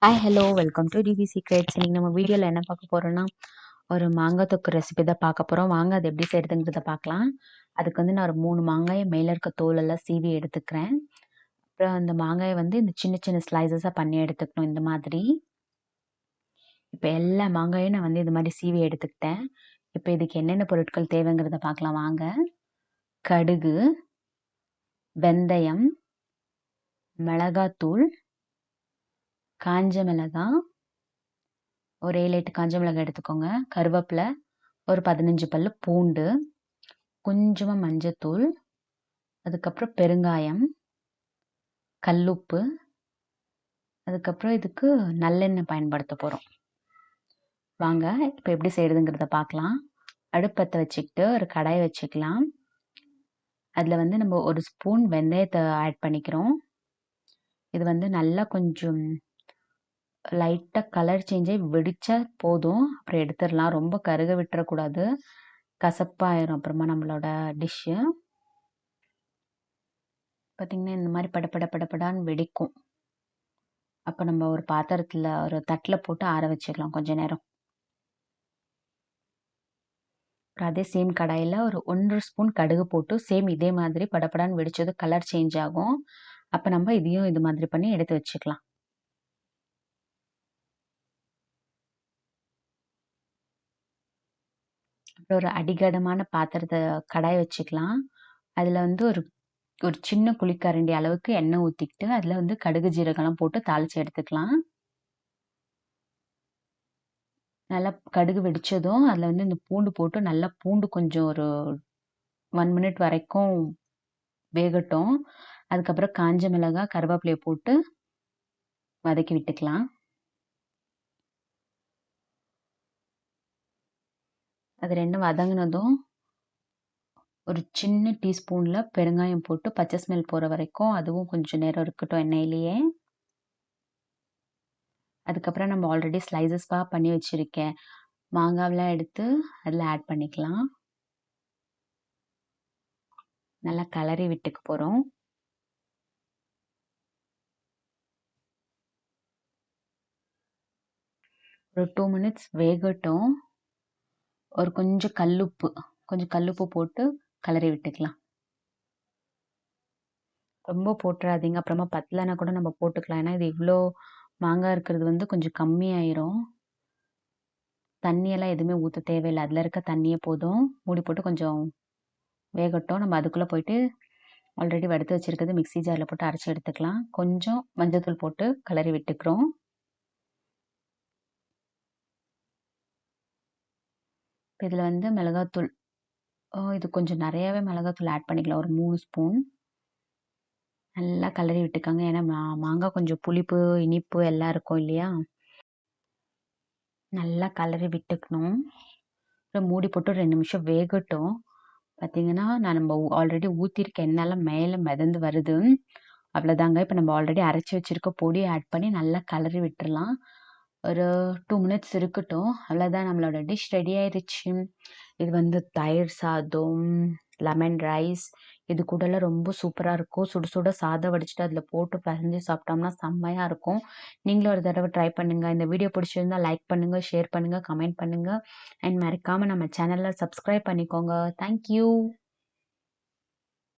Hi hello welcome to TV secrets. இன்னைக்கு நம்ம வீடியோவில் என்ன பார்க்க போகிறோன்னா ஒரு மாங்காய் தொக்கு ரெசிபி தான் பார்க்க போகிறோம். வாங்க அது எப்படி செய்கிறதுங்கிறத பார்க்கலாம். அதுக்கு வந்து நான் ஒரு 3 மாங்காயை மேலே இருக்க தோலெல்லாம் சீவி எடுத்துக்கிறேன். அப்புறம் அந்த மாங்காயை வந்து இந்த சின்ன சின்ன ஸ்லைசஸாக பண்ணி எடுத்துக்கணும் இந்த மாதிரி. இப்போ எல்லா மாங்காயும் நான் வந்து இது மாதிரி சீவி எடுத்துக்கிட்டேன். இப்போ இதுக்கு என்னென்ன பொருட்கள் தேவைங்கிறத பார்க்கலாம் வாங்க. கடுகு, வெந்தயம், மிளகாத்தூள், காஞ்ச மிளகாய், ஒரு 7-8 காஞ்ச மிளகாய் எடுத்துக்கோங்க. கருவேப்பிலை, ஒரு 15 பல்லு பூண்டு, கொஞ்சமாக மஞ்சத்தூள், அதுக்கப்புறம் பெருங்காயம், கல்லுப்பு, அதுக்கப்புறம் இதுக்கு நல்லெண்ணெய் பயன்படுத்த போகிறோம். வாங்க இப்போ எப்படி செய்கிறதுங்கிறத பார்க்கலாம். அடுப்பத்தை வச்சுக்கிட்டு ஒரு கடாயை வச்சுக்கலாம். அதில் வந்து நம்ம ஒரு ஸ்பூன் வெந்தயத்தை ஆட் பண்ணிக்கிறோம். இது வந்து நல்லா கொஞ்சம் லைட்டாக கலர் சேஞ்சே வெடிச்சா போதும். அப்புறம் எடுத்துடலாம். ரொம்ப கருக விட்டுறக்கூடாது, கசப்பாயிரும் அப்புறமா நம்மளோட டிஷ்ஷு. பார்த்திங்கன்னா இந்த மாதிரி படப்படான்னு வெடிக்கும். அப்போ நம்ம ஒரு பாத்திரத்தில் ஒரு தட்டில் போட்டு ஆற வச்சுக்கலாம் கொஞ்ச நேரம். அப்புறம் அதே சேம் கடாயில் ஒரு 1 ஸ்பூன் கடுகு போட்டு சேம் இதே மாதிரி படப்படான்னு வெடிச்சது கலர் சேஞ்ச் ஆகும். அப்போ நம்ம இதையும் இது மாதிரி பண்ணி எடுத்து வச்சுக்கலாம். அப்புறம் ஒரு அடிகனமான பாத்திரத்தை கடாய் வச்சுக்கலாம். அதில் வந்து ஒரு ஒரு சின்ன குழிக்கரண்டி அளவுக்கு எண்ணெய் ஊற்றிக்கிட்டு அதில் வந்து கடுகு ஜீரகம்லாம் போட்டு தாளித்து எடுத்துக்கலாம். நல்லா கடுகு வெடிச்சதும் அதில் வந்து இந்த பூண்டு போட்டு நல்லா பூண்டு கொஞ்சம் ஒரு 1 மினிட் வரைக்கும் வேகட்டும். அதுக்கப்புறம் காஞ்ச மிளகாய், கருவேப்பிலையை போட்டு வதக்கி விட்டுக்கலாம். அது ரெண்டும் வதங்கினதும் ஒரு சின்ன டீஸ்பூனில் பெருங்காயம் போட்டு பச்சை ஸ்மெல் போகிற வரைக்கும் அதுவும் கொஞ்சம் நேரம் இருக்கட்டும் எண்ணெயிலேயே. அதுக்கப்புறம் நம்ம ஆல்ரெடி ஸ்லைசஸ்க்காக பண்ணி வச்சுருக்கேன் மாங்காவெலாம் எடுத்து அதில் ஆட் பண்ணிக்கலாம். நல்லா கலரி விட்டுக்க போகிறோம். ஒரு 2 மினிட்ஸ் வேகட்டும். ஒரு கொஞ்சம் கல்லுப்பு போட்டு கலரி விட்டுக்கலாம். ரொம்ப போட்டுறாதீங்க, அப்புறமா பத்தலைன்னா கூட நம்ம போட்டுக்கலாம். ஏன்னா இது இவ்வளோ மாங்காய் இருக்கிறது வந்து கொஞ்சம் கம்மியாயிரும். தண்ணியெல்லாம் எதுவுமே ஊற்ற தேவையில்லை, அதில் இருக்க தண்ணியே போதும். மூடி போட்டு கொஞ்சம் வேகட்டும். நம்ம அதுக்குள்ளே போயிட்டு ஆல்ரெடி வறுத்து வச்சுருக்கிறது மிக்ஸி ஜாரில் போட்டு அரைச்சி எடுத்துக்கலாம். கொஞ்சம் மஞ்சத்தூள் போட்டு கலரி விட்டுக்கிறோம். இதில் வந்து மிளகாத்தூள், இது கொஞ்சம் நிறையாவே மிளகாத்தூள் ஆட் பண்ணிக்கலாம். ஒரு 3 ஸ்பூன் நல்லா கலரி விட்டுக்கோங்க. ஏன்னா மாங்காய் கொஞ்சம் புளிப்பு இனிப்பு எல்லாம் இருக்கும் இல்லையா. நல்லா கலரி விட்டுக்கணும். அப்புறம் மூடி போட்டு 2 நிமிஷம் வேகட்டும். பார்த்திங்கன்னா நம்ம ஆல்ரெடி ஊற்றிருக்க எண்ணெய்லாம் மேலே மிதந்து வருது. அவ்வளோதாங்க. இப்போ நம்ம ஆல்ரெடி அரைச்சி வச்சுருக்க பொடியை ஆட் பண்ணி நல்லா கலரி விட்டுறலாம். ஒரு 2 மினிட்ஸ் இருக்கட்டும். அவ்வளோதான், நம்மளோட டிஷ் ரெடி ஆயிடுச்சு. இது வந்து தயிர் சாதம், லெமன் ரைஸ் இது கூடலாம் ரொம்ப சூப்பராக இருக்கும். சுட சுட சாதம் வடிச்சிட்டு அதில் போட்டு பிசைஞ்சு சாப்பிட்டோம்னா செம்மையாக இருக்கும். நீங்களும் ஒரு தடவை ட்ரை பண்ணுங்கள். இந்த வீடியோ பிடிச்சிருந்தா லைக் பண்ணுங்கள், ஷேர் பண்ணுங்கள், கமெண்ட் பண்ணுங்கள். அண்ட் மறக்காமல் நம்ம சேனலில் சப்ஸ்கிரைப் பண்ணிக்கோங்க. தேங்க்யூ.